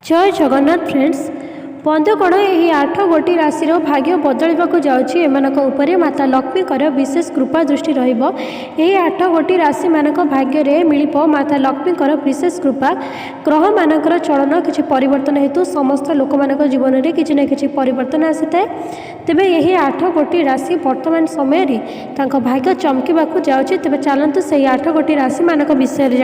जय जगन्नाथ फ्रेंड्स बंधुगण यही 8 गोटी राशि भाग्य बदलवाक जाऊँगी एमानक उपरे माता लक्ष्मी विशेष कृपा दृष्टि रहिबो। यही 8 गोटी राशि मानक भाग्य रे मिलिबो माता लक्ष्मी विशेष कृपा। ग्रह मानकर चलन किछि परिवर्तन हेतु समस्त लोक मानक जीवन में किछि ना किछि परिवर्तन आसी थाए। तेबे यही 8 गोटी राशि वर्तमान समय रे तांको भाग्य चमकीबाकू जाउछि। तेबे चलंतु सेही 8 गोटी राशि मानक विषय रे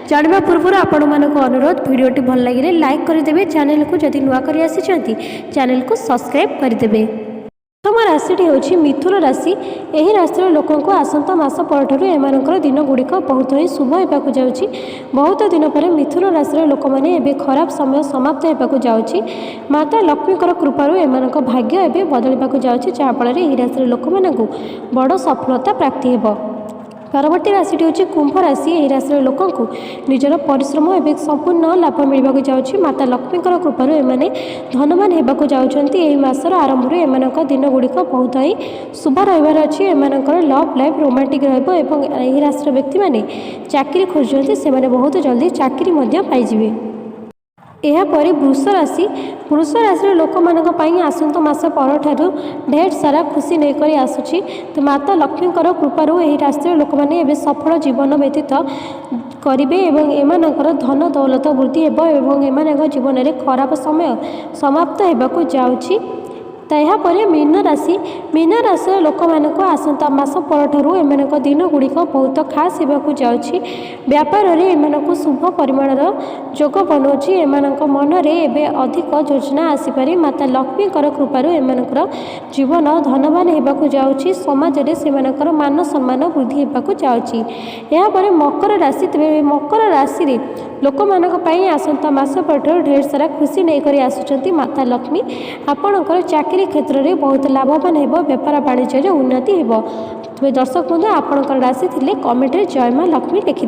जानिबा पूर्व आपण मानक अनुरोध वीडियोटी भल लागिले लाइक करदेवे। चैनल को जदि नुआ करि आसिछंती चैनल को सब्सक्राइब करदेवे। प्रथम राशिटी होछि मिथुन राशि। यही राशि लोकों को आसंता मास पर एमानकर दिन गुड़िक बहुत ही शुभ होगाकू जाउछि। बहुत दिन पर मिथुन राशि लोक मैंने एबे खराब समय समाप्त होगाकू जाउछि। माता लक्ष्मी कृपारू एमानक भाग्य एबे बदलवाकू जाउछि जहाँफल यही राशि लोक मानकू बड़ सफलता प्राप्ति हेबो। परवर्ती राशिटी होछि कुंभ राशि। यही राशि लोक निजर परिश्रम एवं संपूर्ण लाभ मिलवाक जाउछि। माता लक्ष्मी कृपारू एमाने धनवान होगाकू जाउछंती। एही मासर आरंभ एमानक दिन गुड़िक बहुत ही शुभ रहिबार अछि। एमानकर लव लाइफ रोमांटिक रहइबो एवं एही राशि व्यक्ति माने चाकरी खोजुचंती से माने बहुत जल्दी चाकरी मध्य पाइजिबे। यापर वृष राशि। वृष राशि लोक मानी आसंत मास पर ढेर सारा खुशी नहीं आसुची। तो माता लक्ष्मी कृपारू यही राशि लोक मैंने सफल जीवन व्यतीत करेंगे एवं एमानकर धन दौलत वृद्धि एवं एमान जीवन में खराब समय समाप्त होगाकू जाउछि। तापर मीन राशि। मीन राशि लोक मानक आसंता मास पर एमानक दिन गुड़िक बहुत खास होगाकू जाउछि। व्यापार रे एमानक शुभ परिमाणर जोग बनाउछि। एमानक मन रे एबे अधिक योजना आसीपारे। माता लक्ष्मी कृपारू एमानकर जीवन धनवान होगाकू जाउछि। समाज रे सेमानकर मान सम्मान वृद्धि होगाकू जाउछि। यापर मकर राशि। तेबे मकर राशि रे लोक मानक पई आसंता मास पर ढेर सारा खुशी नहीं करी आसुचंती। माता लक्ष्मी आपणकर चाकरी क्षेत्र में बहुत लाभवान हेबो। व्यापार वाणिज्य उन्नति हेबो। दर्शक बंधु आपणकर राशि थिले कमेंट रे जय मां लक्ष्मी लिखि।